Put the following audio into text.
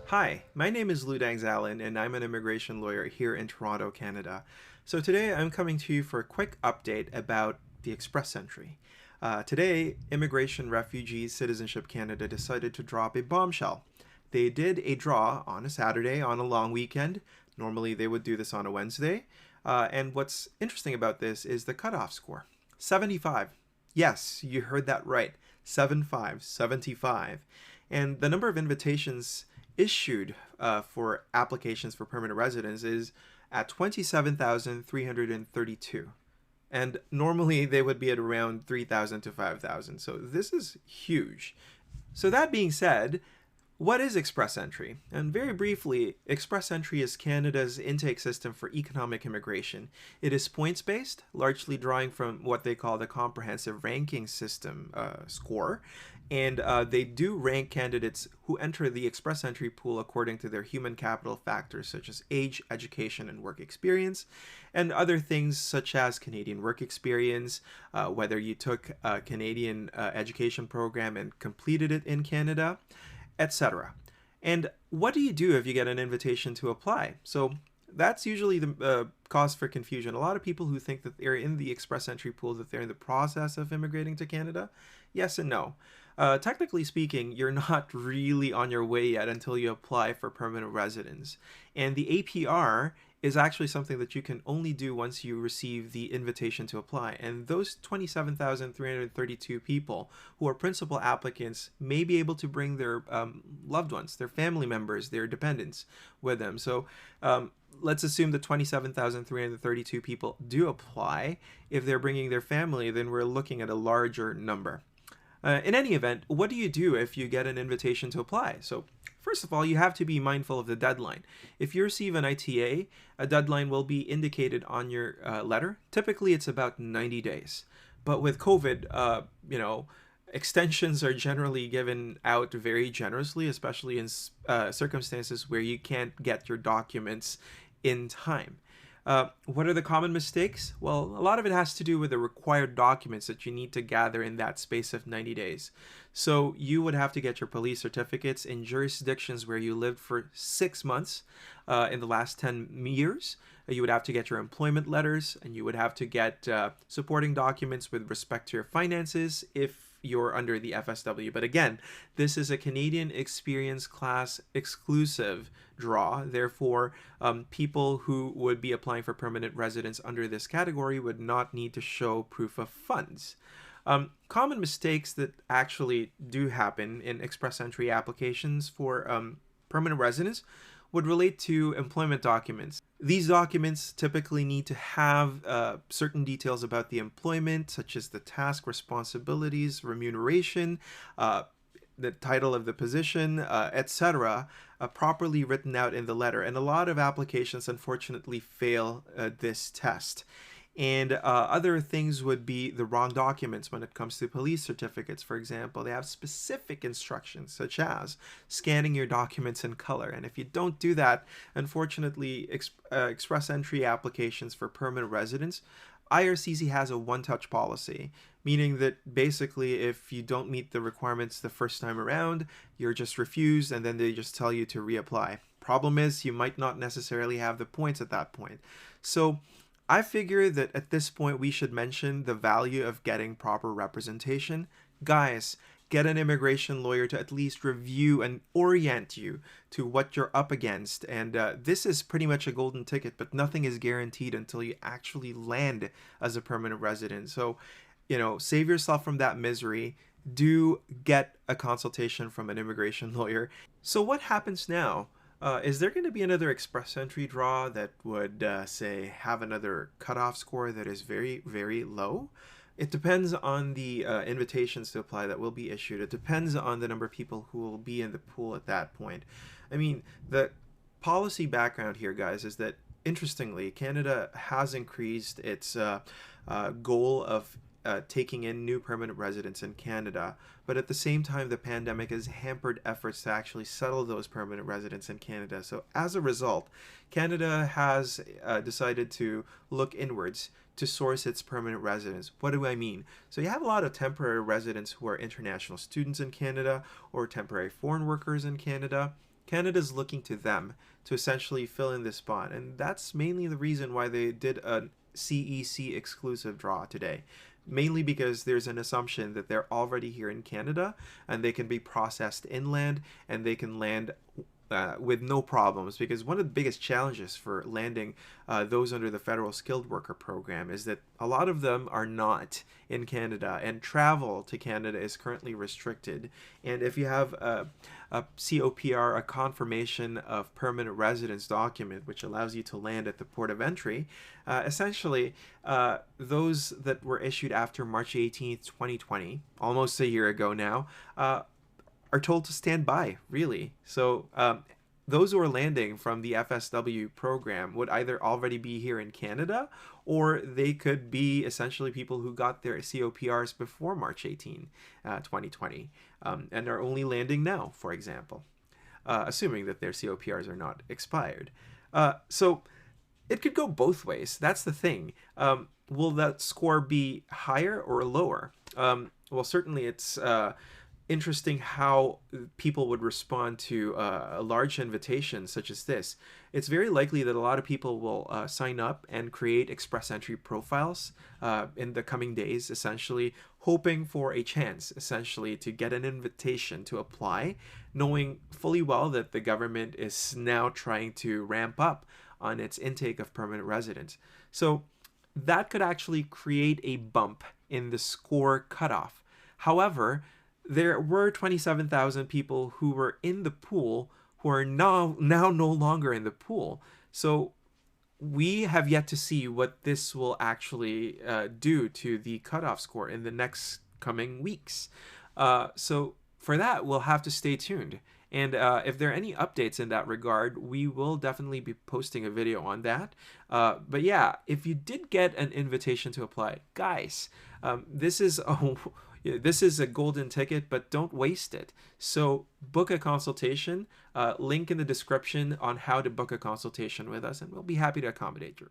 Hi, my name is Ludang Allen, and I'm an immigration lawyer here in Toronto, Canada. So today I'm coming to you for a quick update about the Express Entry. Today, Immigration Refugees Citizenship Canada decided to drop a bombshell. They did a draw on a Saturday on a long weekend. Normally they would do this on a Wednesday. And what's interesting about this is the cutoff score 75. Yes, you heard that right. 75, 75. And the number of invitations issued for applications for permanent residence is at 27,332. And normally they would be at around 3,000 to 5,000. So this is huge. So that being said, what is Express Entry? And very briefly, Express Entry is Canada's intake system for economic immigration. It is points based, largely drawing from what they call the comprehensive ranking system score. And they do rank candidates who enter the Express Entry pool according to their human capital factors such as age, education, and work experience, and other things such as Canadian work experience, whether you took a Canadian education program and completed it in Canada, etc. And what do you do if you get an invitation to apply? So that's usually the cause for confusion. A lot of people who think that they're in the Express Entry pool, that they're in the process of immigrating to Canada. Yes and no. Technically speaking, you're not really on your way yet until you apply for permanent residence. And the APR is actually something that you can only do once you receive the invitation to apply. And those 27,332 people who are principal applicants may be able to bring their loved ones, their family members, their dependents with them. So let's assume that 27,332 people do apply. If they're bringing their family, then we're looking at a larger number. In any event, what do you do if you get an invitation to apply? So first of all, you have to be mindful of the deadline. If you receive an ITA, a deadline will be indicated on your letter. Typically, it's about 90 days. But with COVID, extensions are generally given out very generously, especially in circumstances where you can't get your documents in time. What are the common mistakes? Well, a lot of it has to do with the required documents that you need to gather in that space of 90 days. So you would have to get your police certificates in jurisdictions where you lived for 6 months in the last 10 years. You would have to get your employment letters, and you would have to get supporting documents with respect to your finances if you're under the FSW. But again, this is a Canadian Experience Class exclusive draw. Therefore, people who would be applying for permanent residence under this category would not need to show proof of funds. Common mistakes that actually do happen in express entry applications for permanent residence would relate to employment documents. These documents typically need to have certain details about the employment, such as the task, responsibilities, remuneration, the title of the position, etc., properly written out in the letter. And a lot of applications, unfortunately, fail this test. And other things would be the wrong documents when it comes to police certificates, for example. They have specific instructions, such as scanning your documents in color. And if you don't do that, unfortunately, express entry applications for permanent residence, IRCC has a one-touch policy, meaning that basically if you don't meet the requirements the first time around, you're just refused, and then they just tell you to reapply. Problem is, you might not necessarily have the points at that point. So I figure that at this point we should mention the value of getting proper representation. Guys, get an immigration lawyer to at least review and orient you to what you're up against. And this is pretty much a golden ticket, but nothing is guaranteed until you actually land as a permanent resident. So, save yourself from that misery. Do get a consultation from an immigration lawyer. So what happens now? Is there going to be another express entry draw that would, say, have another cutoff score that is very, very low? It depends on the invitations to apply that will be issued. It depends on the number of people who will be in the pool at that point. I mean, the policy background here, guys, is that, interestingly, Canada has increased its goal of taking in new permanent residents in Canada, but at the same time, the pandemic has hampered efforts to actually settle those permanent residents in Canada. So as a result, Canada has decided to look inwards to source its permanent residents. What do I mean? So you have a lot of temporary residents who are international students in Canada or temporary foreign workers in Canada. Canada's looking to them to essentially fill in this spot. And that's mainly the reason why they did a CEC exclusive draw today. Mainly because there's an assumption that they're already here in Canada and they can be processed inland and they can land with no problems, because one of the biggest challenges for landing those under the federal skilled worker program is that a lot of them are not in Canada, and travel to Canada is currently restricted. And if you have a COPR, a confirmation of permanent residence document, which allows you to land at the port of entry, essentially those that were issued after March 18th, 2020, almost a year ago now, are told to stand by, really. So those who are landing from the FSW program would either already be here in Canada, or they could be essentially people who got their COPRs before March 18, 2020, and are only landing now, for example, assuming that their COPRs are not expired. So it could go both ways. That's the thing. Will that score be higher or lower? Well, certainly it's interesting how people would respond to a large invitation such as this. It's very likely that a lot of people will sign up and create express entry profiles in the coming days, essentially hoping for a chance, essentially, to get an invitation to apply, knowing fully well that the government is now trying to ramp up on its intake of permanent residents. So that could actually create a bump in the score cutoff. However, there were 27,000 people who were in the pool who are now no longer in the pool. So we have yet to see what this will actually do to the cutoff score in the next coming weeks. So for that, we'll have to stay tuned. And if there are any updates in that regard, we will definitely be posting a video on that. But yeah, if you did get an invitation to apply, guys, this is a golden ticket, but don't waste it. So book a consultation. Link in the description on how to book a consultation with us, and we'll be happy to accommodate you.